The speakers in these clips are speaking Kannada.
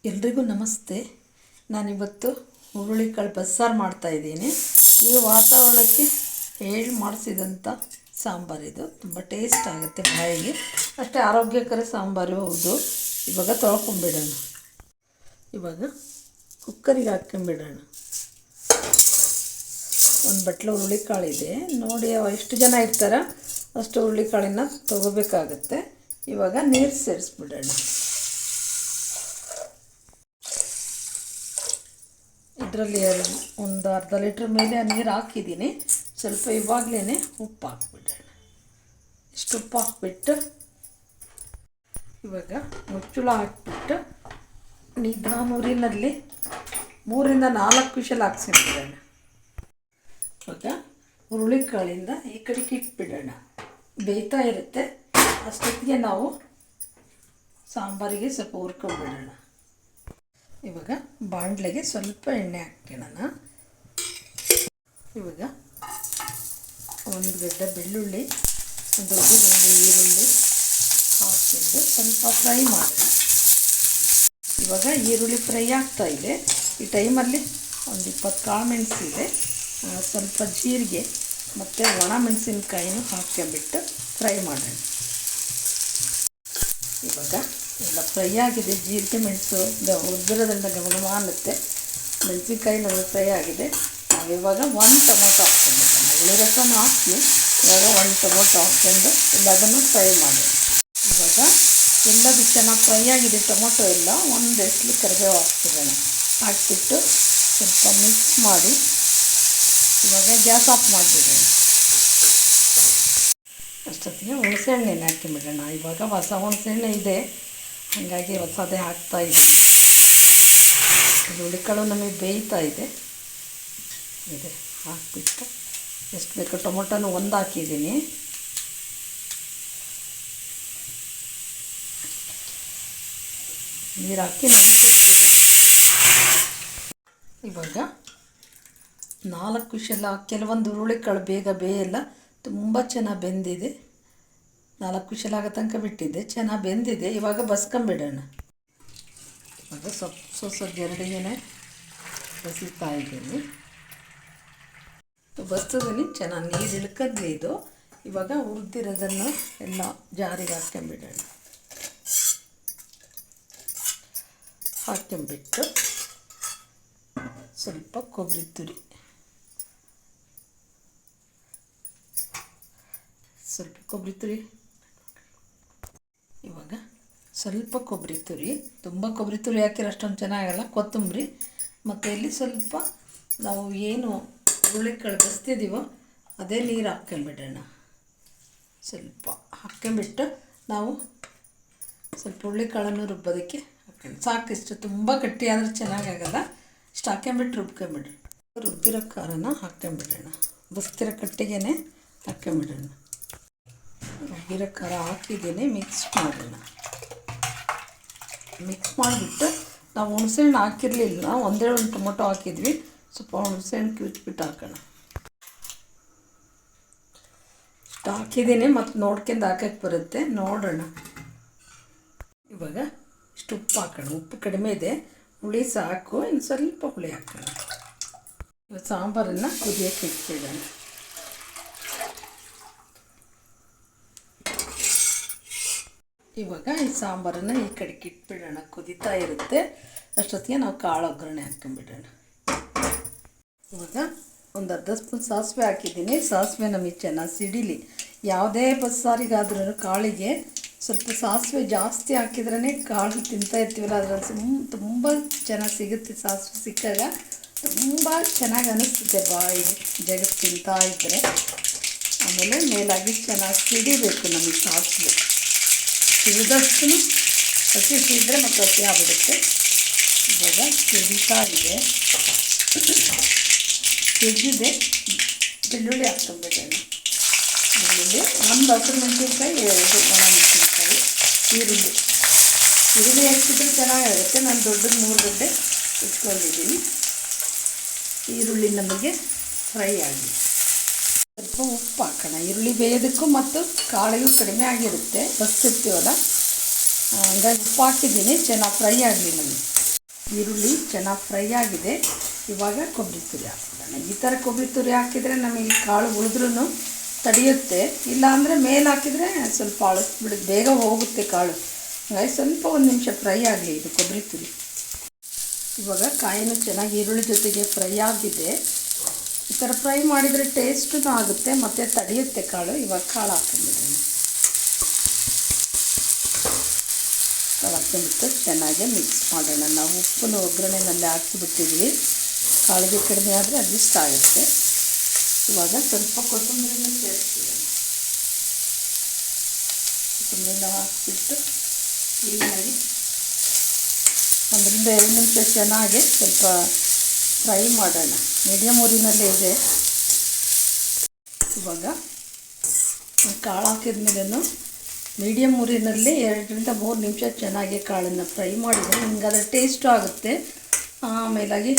ಎಲ್ರಿಗೂ ನಮಸ್ತೆ. ನಾನಿವತ್ತು ಹುರುಳಿಕಾಳು ಬಸ್ಸಾರು ಮಾಡ್ತಾಯಿದ್ದೀನಿ. ಈ ವಾತಾವರಣಕ್ಕೆ ಹೇಳಿ ಮಾಡಿಸಿದಂಥ ಸಾಂಬಾರಿದು ತುಂಬ ಟೇಸ್ಟ್ ಆಗುತ್ತೆ ಬಾಯಿಗೆ, ಅಷ್ಟೇ ಆರೋಗ್ಯಕರ ಸಾಂಬಾರು ಹೌದು. ಇವಾಗ ತೊಳ್ಕೊಂಬಿಡೋಣ. ಇವಾಗ ಕುಕ್ಕರಿಗೆ ಹಾಕ್ಕೊಂಬಿಡೋಣ. ಒಂದು ಬಟ್ಲು ಹುರುಳಿಕಾಳಿದೆ ನೋಡಿ, ಎಷ್ಟು ಜನ ಇರ್ತಾರ ಅಷ್ಟು ಹುರುಳಿಕಾಳನ್ನ ತೊಗೋಬೇಕಾಗತ್ತೆ. ಇವಾಗ ನೀರು ಸೇರಿಸ್ಬಿಡೋಣ. ಇದರಲ್ಲಿ ಒಂದು ಅರ್ಧ ಲೀಟ್ರ್ ಮೇಲೆ ನೀರು ಹಾಕಿದ್ದೀನಿ. ಸ್ವಲ್ಪ ಇವಾಗಲೇ ಉಪ್ಪು ಹಾಕ್ಬಿಡೋಣ. ಇಷ್ಟು ಉಪ್ಪು ಹಾಕ್ಬಿಟ್ಟು ಇವಾಗ ಮುಚ್ಚಳ ಹಾಕ್ಬಿಟ್ಟು ನಿಧಾನ ಉರಿನಲ್ಲಿ 3-4 ವಿಷಲ್ ಹಾಕ್ಸ್ಬಿಡೋಣ. ಇವಾಗ ಹುರುಳಿಕಾಳಿಂದ ಈ ಕಡೆಗೆ ಇಟ್ಬಿಡೋಣ. ಬೇಯ್ತಾ ಇರುತ್ತೆ. ಅಷ್ಟೊತ್ತಿಗೆ ನಾವು ಸಾಂಬಾರಿಗೆ ಸ್ವಲ್ಪ ಹುರ್ಕೊಂಡ್ಬಿಡೋಣ. ಇವಾಗ ಬಾಣಲೆಗೆ ಸ್ವಲ್ಪ ಎಣ್ಣೆ ಹಾಕ್ಕೊಳ್ಳೋಣ. ಇವಾಗ ಒಂದು ಗಡ್ಡೆ ಬೆಳ್ಳುಳ್ಳಿ, ಒಂದು ಈರುಳ್ಳಿ ಹಾಕ್ಕೊಂಡು ಸ್ವಲ್ಪ ಫ್ರೈ ಮಾಡೋಣ. ಇವಾಗ ಈರುಳ್ಳಿ ಫ್ರೈ ಆಗ್ತಾಯಿದೆ. ಈ ಟೈಮಲ್ಲಿ ಒಂದು 20 ಕಾಳುಮೆಣಸಿದೆ, ಸ್ವಲ್ಪ ಜೀರಿಗೆ ಮತ್ತು ಒಣ ಮೆಣಸಿನ್ಕಾಯಿನೂ ಹಾಕ್ಕೊಂಬಿಟ್ಟು ಫ್ರೈ ಮಾಡೋಣ. ಇವಾಗ ಎಲ್ಲ ಫ್ರೈ ಆಗಿದೆ. ಜೀರಿಗೆ ಮೆಣಸು ಉದ್ದಿರೋದ್ರಿಂದ ಘಮ ಅನ್ನುತ್ತೆ. ಮೆಣಸಿನ್ಕಾಯಿ ನಮಗೆ ಫ್ರೈ ಆಗಿದೆ. ನಾವಿವಾಗ 1 ಟೊಮೊಟೊ ಹಾಕ್ಕೊಂಡ್ಬಿಡೋಣ. ಹುಳಿ ರಸನ ಹಾಕಿ ಇವಾಗ 1 ಟೊಮೊಟೊ ಹಾಕ್ಕೊಂಡು ಎಲ್ಲದನ್ನು ಫ್ರೈ ಮಾಡೋಣ. ಇವಾಗ ಎಲ್ಲದು ಚೆನ್ನಾಗಿ ಫ್ರೈ ಆಗಿದೆ. ಟೊಮೊಟೊ ಎಲ್ಲ ಒಂದು ಎಸ್ಲು ಕರಿಬೇವು ಹಾಕ್ಬಿಡೋಣ. ಹಾಕ್ಬಿಟ್ಟು ಸ್ವಲ್ಪ ಮಿಕ್ಸ್ ಮಾಡಿ ಇವಾಗ ಗ್ಯಾಸ್ ಆಫ್ ಮಾಡಿಬಿಡೋಣ. ಅಷ್ಟೊತ್ತಿಗೆ ಹುಣಸೆಹಣ್ಣು ಹಾಕಿಬಿಡೋಣ. ಇವಾಗ ಹೊಸ ಹುಣಸೆಹಣ್ಣು ಇದೆ, ಹಾಗಾಗಿ ಹೊಸದೇ ಹಾಕ್ತಾಯಿದ್ದೀನಿ. ಹುರುಳಿಕಾಳು ನಮಗೆ ಬೇಯ್ತಾ ಇದೆ. ಹಾಕ್ಬಿಟ್ಟು ಎಷ್ಟು ಬೇಕು ಟೊಮೊಟೊನು ಒಂದು ಹಾಕಿದ್ದೀನಿ. ನೀರು ಹಾಕಿ ಇವಾಗ 4 ವಿಷಲ್. ಕೆಲವೊಂದು ಹುರುಳಿಕಾಳು ಬೇಗ ಬೇಯಲ್ಲ, ತುಂಬ ಚೆನ್ನಾಗಿ ಬೆಂದಿದೆ. 4 ವಿಷಲ್ ಆಗೋ ತನಕ ಬಿಟ್ಟಿದ್ದೆ, ಚೆನ್ನಾಗಿ ಬೆಂದಿದೆ. ಇವಾಗ ಬಸ್ಕೊಂಬಿಡೋಣ. ಇವಾಗ ಸ್ವಲ್ಪ ಜರಡಿಗೆ ಬಸಿತಾ ಇದ್ದೀನಿ. ಬಸ್ತಿದ್ದೀನಿ, ಚೆನ್ನಾಗಿ ನೀರು ಇಳ್ಕಂದ್ರೆ ಇದು. ಇವಾಗ ಹುರಿದಿರೋದನ್ನು ಎಲ್ಲ ಜಾರಿಗೆ ಹಾಕ್ಕೊಂಬಿಡೋಣ. ಹಾಕ್ಕೊಂಬಿಟ್ಟು ಸ್ವಲ್ಪ ಕೊಬ್ಬರಿ ತುರಿ, ಇವಾಗ ಸ್ವಲ್ಪ ಕೊಬ್ಬರಿ ತುರಿ, ತುಂಬ ಕೊಬ್ಬರಿ ತುರಿ ಹಾಕಿರೋ ಅಷ್ಟೊಂದು ಚೆನ್ನಾಗಲ್ಲ. ಕೊತ್ತಂಬರಿ ಮತ್ತು ಇಲ್ಲಿ ಸ್ವಲ್ಪ ನಾವು ಏನು ಹುರುಳಿಕಾಳು ಬಸ್ತಿದ್ದೀವೋ ಅದೇ ನೀರು ಹಾಕ್ಕೊಂಬಿಡೋಣ. ಸ್ವಲ್ಪ ಹಾಕ್ಕೊಂಬಿಟ್ಟು ನಾವು ಸ್ವಲ್ಪ ಹುರುಳಿಕಾಳನ್ನು ರುಬ್ಬೋದಕ್ಕೆ ಹಾಕ್ಕೊಂಡು ಸಾಕಿಷ್ಟು. ತುಂಬ ಗಟ್ಟಿ ಆದರೆ ಚೆನ್ನಾಗಾಗಲ್ಲ. ಇಷ್ಟು ಹಾಕ್ಕೊಂಬಿಟ್ಟು ರುಬ್ಕೊಂಬಿಡ್ರಿ. ರುಬ್ಬಿರೋ ಖಾರನ ಹಾಕ್ಕೊಂಬಿಡೋಣ. ಬಸ್ತಿರೋ ಕಟ್ಟಿಗೆ ಹಾಕ್ಕೊಂಬಿಡೋಣ. ರುಬ್ಬಿರೋ ಖಾರ ಹಾಕಿದ್ದೀನಿ. ಮಿಕ್ಸ್ ಮಾಡೋಣ. ಮಿಕ್ಸ್ ಮಾಡಿಬಿಟ್ಟು ನಾವು ಹುಣಸೆಹಣ್ಣು ಹಾಕಿರಲಿಲ್ಲ, ಒಂದೇ ಒಂದು ಟೊಮೊಟೊ ಹಾಕಿದ್ವಿ. ಸ್ವಲ್ಪ ಹುಣಸೆಹಣ್ಣು ಕಿವುಚ್ಬಿಟ್ಟು ಹಾಕೋಣ. ಇಷ್ಟು ಹಾಕಿದ್ದೀನಿ, ಮತ್ತು ನೋಡ್ಕೊಂಡು ಹಾಕಕ್ಕೆ ಬರುತ್ತೆ, ನೋಡೋಣ. ಇವಾಗ ಇಷ್ಟು ಉಪ್ಪು ಹಾಕೋಣ. ಉಪ್ಪು ಕಡಿಮೆ ಇದೆ, ಹುಳಿ ಸಾಕು. ಇನ್ನು ಸ್ವಲ್ಪ ಹುಳಿ ಹಾಕೋಣ. ಇವಾಗ ಸಾಂಬಾರನ್ನು ಕುದಿಯೋಕ್ಕೆ ಇಟ್ಬಿಡೋಣ. ಇವಾಗ ಈ ಸಾಂಬಾರನ್ನು ಈ ಕಡೆಗೆ ಇಟ್ಬಿಡೋಣ. ಕುದೀತಾ ಇರುತ್ತೆ. ಅಷ್ಟೊತ್ತಿಗೆ ನಾವು ಕಾಳು ಒಗ್ಗರಣೆ ಹಾಕ್ಕೊಂಬಿಡೋಣ. ಇವಾಗ ಒಂದು ಅರ್ಧ ಸ್ಪೂನ್ ಸಾಸಿವೆ ಹಾಕಿದ್ದೀನಿ. ಸಾಸಿವೆ ನಮಗೆ ಚೆನ್ನಾಗಿ ಸಿಡಿಲಿ. ಯಾವುದೇ ಬಸ್ಸಾರಿಗಾದ್ರೂ ಕಾಳಿಗೆ ಸ್ವಲ್ಪ ಸಾಸಿವೆ ಜಾಸ್ತಿ ಹಾಕಿದ್ರೇ ಕಾಳು ತಿಂತಾ ಇರ್ತೀವಲ್ಲ, ಅದರಲ್ಲಿ ತುಂಬ ಚೆನ್ನಾಗಿ ಸಿಗುತ್ತೆ. ಸಾಸಿವೆ ಸಿಕ್ಕಾಗ ತುಂಬ ಚೆನ್ನಾಗಿ ಅನ್ನಿಸ್ತದೆ ಬಾಯಿಗೆ, ಜಗತ್ತು ತಿಂತಾ ಇದ್ದರೆ. ಆಮೇಲೆ ಮೇಲಾಗಿ ಚೆನ್ನಾಗಿ ಸಿಡಿಬೇಕು ನಮಗೆ ಸಾಸಿವೆ. ಸಿಡಿದಷ್ಟು ಹಸಿ ಸಿಡಿದ್ರೆ ಮತ್ತು ಹಸಿ ಆಗಿಬಿಡುತ್ತೆ. ಇವಾಗ ಸಿಡಿತಾ ಇದೆ. ಸಿಡಿದಿದೆ. ಬೆಳ್ಳುಳ್ಳಿ ಹಾಕ್ಕೊಂಡ್ಬಿಡೋಣ. ಬೆಳ್ಳುಳ್ಳಿ, ಒಂದು ಹಸಿರು ಮೆಣಸಿನ್ಕಾಯಿ, 2 ಒಣ ಮೆಣಸಿನ್ಕಾಯಿ, ಈರುಳ್ಳಿ ಹಾಕಿದ್ರೆ ಚೆನ್ನಾಗಾಗುತ್ತೆ. ನಾನು ದೊಡ್ಡದು 3 ಗಡ್ಡೆ ಇಟ್ಕೊಂಡಿದ್ದೀನಿ. ಈರುಳ್ಳಿ ನಮಗೆ ಫ್ರೈ ಆಗಿ ಸ್ವಲ್ಪ ಉಪ್ಪು ಹಾಕೋಣ. ಈರುಳ್ಳಿ ಬೇಯೋದಕ್ಕೂ ಮತ್ತು ಕಾಳಿಗೂ ಕಡಿಮೆ ಆಗಿರುತ್ತೆ ಬಸ್ತಿರ್ತೀವಲ್ಲ, ಹಂಗಾಗಿ ಉಪ್ಪು ಹಾಕಿದ್ದೀನಿ. ಚೆನ್ನಾಗಿ ಫ್ರೈ ಆಗಲಿ ನಮಗೆ. ಈರುಳ್ಳಿ ಚೆನ್ನಾಗಿ ಫ್ರೈ ಆಗಿದೆ. ಇವಾಗ ಕೊಬ್ಬರಿ ತುರಿ ಹಾಕ್ಬಿಡೋಣ. ಈ ಥರ ಕೊಬ್ಬರಿ ತುರಿ ಹಾಕಿದರೆ ನಮಗೆ ಕಾಳು ಉಳಿದ್ರೂ ತಡೆಯುತ್ತೆ. ಇಲ್ಲಾಂದರೆ ಮೇಲೆ ಹಾಕಿದರೆ ಸ್ವಲ್ಪ ಅಳಿಸ್ಬಿಡುತ್ತೆ, ಬೇಗ ಹೋಗುತ್ತೆ ಕಾಳು. ಹಾಗಾಗಿ ಸ್ವಲ್ಪ ಒಂದು ನಿಮಿಷ ಫ್ರೈ ಆಗಲಿ ಇದು ಕೊಬ್ಬರಿ ತುರಿ. ಇವಾಗ ಕಾಯಿನೂ ಚೆನ್ನಾಗಿ ಈರುಳ್ಳಿ ಜೊತೆಗೆ ಫ್ರೈ ಆಗಿದೆ. ಈ ಥರ ಫ್ರೈ ಮಾಡಿದರೆ ಟೇಸ್ಟೂ ಆಗುತ್ತೆ ಮತ್ತು ತಡೆಯುತ್ತೆ ಕಾಳು. ಇವಾಗ ಕಾಳು ಹಾಕ್ಕೊಂಡ್ಬಿಡೋಣ. ಕಾಳು ಹಾಕ್ಕೊಂಡ್ಬಿಟ್ಟು ಚೆನ್ನಾಗಿ ಮಿಕ್ಸ್ ಮಾಡೋಣ. ನಾವು ಉಪ್ಪನ್ನು ಒಗ್ಗರಣೆನಲ್ಲಿ ಹಾಕಿಬಿಟ್ಟಿದ್ವಿ. ಕಾಳಿಗೆ ಕಡಿಮೆ ಆದರೆ ಅಡ್ಜಸ್ಟ್ ಆಗುತ್ತೆ. ಇವಾಗ ಸ್ವಲ್ಪ ಕೊತ್ತಂಬರಿನ ಸೇರಿಸ್ಬಿಡೋಣ. ಕೊತ್ತಂಬರಿನ ಹಾಕಿಬಿಟ್ಟು ಕ್ಲೀನಾಗಿ 1-2 ನಿಮಿಷ ಚೆನ್ನಾಗಿ ಸ್ವಲ್ಪ ಫ್ರೈ ಮಾಡೋಣ. ಮೀಡಿಯಮ್ ಊರಿನಲ್ಲೇ ಇದೆ. ಇವಾಗ ಕಾಳು ಹಾಕಿದ್ಮೇಲೆ ಮೀಡಿಯಮ್ ಊರಿನಲ್ಲಿ 2-3 ನಿಮಿಷ ಚೆನ್ನಾಗಿ ಕಾಳನ್ನು ಫ್ರೈ ಮಾಡಿದರೆ ನಿಮ್ಗೆ ಅದರ ಟೇಸ್ಟು ಆಗುತ್ತೆ. ಆಮೇಲಾಗಿ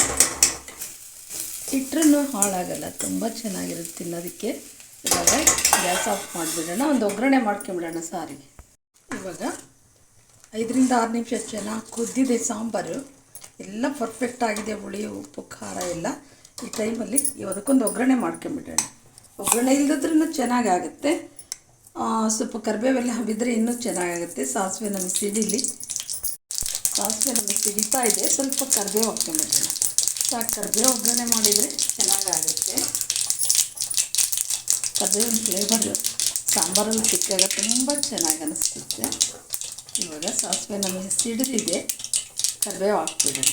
ಇಟ್ಟರೂ ಹಾಳಾಗಲ್ಲ, ತುಂಬ ಚೆನ್ನಾಗಿರುತ್ತೆ ತಿನ್ನೋದಕ್ಕೆ. ಇವಾಗ ಗ್ಯಾಸ್ ಆಫ್ ಮಾಡಿಬಿಡೋಣ. ಒಂದು ಒಗ್ಗರಣೆ ಮಾಡ್ಕೊಂಬಿಡೋಣ ಸಾರಿಗೆ. ಇವಾಗ 5-6 ನಿಮಿಷ ಚೆನ್ನಾಗಿ ಕುದ್ದಿದೆ ಸಾಂಬಾರು. ಎಲ್ಲ ಪರ್ಫೆಕ್ಟ್ ಆಗಿದೆ, ಹುಳಿ ಉಪ್ಪು ಖಾರ ಎಲ್ಲ. ಈ ಟೈಮಲ್ಲಿ ಅದಕ್ಕೊಂದು ಒಗ್ಗರಣೆ ಮಾಡ್ಕೊಂಬಿಡೋಣ. ಒಗ್ಗರಣೆ ಇಲ್ಲದ್ರೂ ಚೆನ್ನಾಗಾಗುತ್ತೆ. ಸ್ವಲ್ಪ ಕರಿಬೇವೆಲ್ಲ ಬಿದ್ದರೆ ಇನ್ನೂ ಚೆನ್ನಾಗಾಗುತ್ತೆ. ಸಾಸಿವೆ ನಮಗೆ ಸಿಡಿಲಿ. ಸಾಸಿವೆ ನಮಗೆ ಸಿಡಿತಾ ಇದೆ. ಸ್ವಲ್ಪ ಕರಿಬೇವು ಹಾಕ್ಕೊಂಬಿಡೋಣ. ಸಾಕು, ಕರಿಬೇವು ಒಗ್ಗರಣೆ ಮಾಡಿದರೆ ಚೆನ್ನಾಗಾಗುತ್ತೆ. ಕರಿಬೇವಿನ ಫ್ಲೇವರು ಸಾಂಬಾರಲ್ಲಿ ಸಿಕ್ಕಾಗ ತುಂಬ ಚೆನ್ನಾಗಿ ಅನ್ನಿಸುತ್ತೆ. ಇವಾಗ ಸಾಸಿವೆ ನಮಗೆ ಸಿಡಿದಿದೆ, ಕರಿಬೇವು ಹಾಕ್ಬಿಡೋಣ.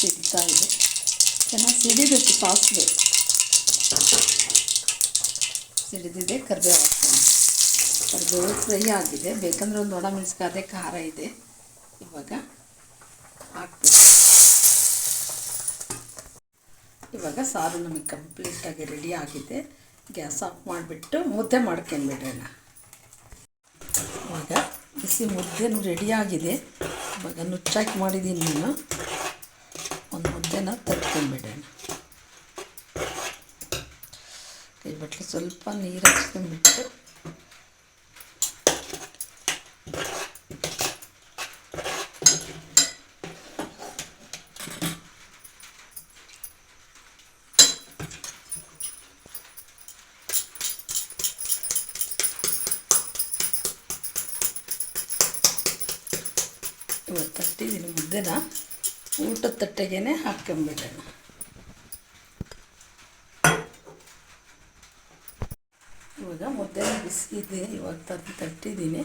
ಸಿಡಿತಾ ಇದೆ, ಚೆನ್ನಾಗಿ ಸಿಡಿಬೇಕು ಸಾಸಿವೆ. ಸಿಡಿದಿದೆ, ಕರಿಬೇವು ಹಾಕ್ತೀನಿ. ಕರಿಬೇವು ಫ್ರೈ ಆಗಿದೆ. ಬೇಕಂದ್ರೆ ಒಂದು ಒಣಮೆಣಸಿನಕಾಯಿ, ಅದೇ ಖಾರ ಇದೆ. ಇವಾಗ ಹಾಕ್ತೀನಿ. ಇವಾಗ ಸಾರು ನಮಗೆ ಕಂಪ್ಲೀಟಾಗಿ ರೆಡಿ ಆಗಿದೆ. ಗ್ಯಾಸ್ ಆಫ್ ಮಾಡಿಬಿಟ್ಟು ಮುದ್ದೆ ಮಾಡ್ಕೊಂಡ್ಬಿಡೋಣ. ಇವಾಗ ಬಿಸಿ ಮುದ್ದೆನೂ ರೆಡಿಯಾಗಿದೆ. ಇವಾಗ ನುಚ್ಚಾಕಿ ಮಾಡಿದ್ದೀನಿ ನಾನು. ಒಂದು ಮುದ್ದೆನ ತರ್ಕೊಂಡ್ಬಿಡೋಣ. ಕೈ ಬಟ್ಲು ಸ್ವಲ್ಪ ನೀರು ಹಚ್ಕೊಂಡ್ಬಿಟ್ಟು ಇವತ್ತು ತಟ್ಟಿದ್ದೀನಿ ಮುದ್ದೆನ. ಊಟದ ತಟ್ಟೆಗೇ ಹಾಕ್ಕೊಂಬಿಡೋಣ. ಇವಾಗ ಮುದ್ದೆ ಬಿಸಿ ಇದೆ. ಇವಾಗ ತಟ್ಟಿದ್ದೀನಿ.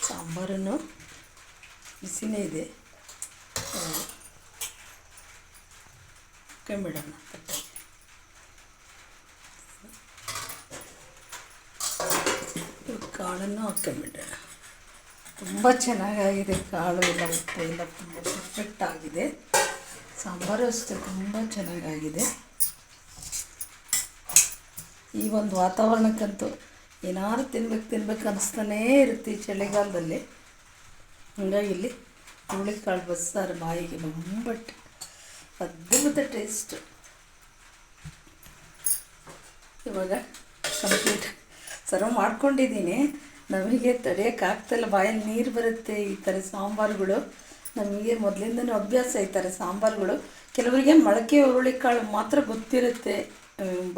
ಸಾಂಬಾರನ್ನು ಬಿಸಿನೇ ಇದೆ. ಹಾಕ್ಕೊಂಬಿಡೋಣ ತಟ್ಟೆಗೆ. ಕಾಳನ್ನು ಹಾಕ್ಕೊಂಬಿಡೋಣ. ತುಂಬ ಚೆನ್ನಾಗಾಗಿದೆ ಕಾಳು ಎಲ್ಲ, ಉಪ್ಪು ಎಲ್ಲ ತುಂಬ ಪರ್ಫೆಕ್ಟ್ ಆಗಿದೆ. ಸಾಂಬಾರು ಅಷ್ಟೇ ತುಂಬ ಚೆನ್ನಾಗಾಗಿದೆ. ಈ ಒಂದು ವಾತಾವರಣಕ್ಕಂತೂ ಏನಾದ್ರು ತಿನ್ಬೇಕು ಅನ್ನಿಸ್ತಾನೇ ಇರುತ್ತೆ ಈ ಚಳಿಗಾಲದಲ್ಲಿ. ಹಾಗಾಗಿ ಇಲ್ಲಿ ಹುರುಳಿಕಾಳು ಬಸ್ಸಾರು ಬಾಯಿಗೆ ಬಂಬಟ್ಟು ಅದ್ಭುತ ಟೇಸ್ಟು. ಇವಾಗ ಕಂಪ್ಲೀಟ್ ಸರ್ವ್ ಮಾಡ್ಕೊಂಡಿದ್ದೀನಿ. ನಮಗೆ ತಡೆಯೋಕ್ಕಾಗ್ತಿಲ್ಲ, ಬಾಯಲ್ಲಿ ನೀರು ಬರುತ್ತೆ. ಈ ಥರ ಸಾಂಬಾರುಗಳು ನಮಗೆ ಮೊದಲಿಂದನೂ ಅಭ್ಯಾಸ. ಈ ಥರ ಸಾಂಬಾರುಗಳು ಕೆಲವರಿಗೆ ಮೊಳಕೆ ಹುರುಳಿಕಾಳು ಮಾತ್ರ ಗೊತ್ತಿರುತ್ತೆ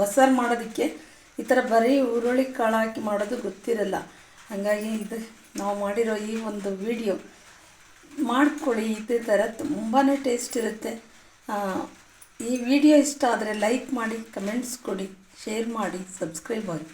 ಬಸ್ಸಾರು ಮಾಡೋದಕ್ಕೆ. ಈ ಥರ ಬರೀ ಹುರುಳಿಕಾಳು ಹಾಕಿ ಮಾಡೋದು ಗೊತ್ತಿರಲ್ಲ. ಹಾಗಾಗಿ ಇದು ನಾವು ಮಾಡಿರೋ ಈ ಒಂದು ವಿಡಿಯೋ ಮಾಡ್ಕೊಳ್ಳಿ. ಇದೇ ಥರ ತುಂಬಾ ಟೇಸ್ಟ್ ಇರುತ್ತೆ. ಈ ವಿಡಿಯೋ ಇಷ್ಟ ಆದರೆ ಲೈಕ್ ಮಾಡಿ, ಕಮೆಂಟ್ಸ್ ಕೊಡಿ, ಶೇರ್ ಮಾಡಿ, ಸಬ್ಸ್ಕ್ರೈಬ್ ಆಗಿ.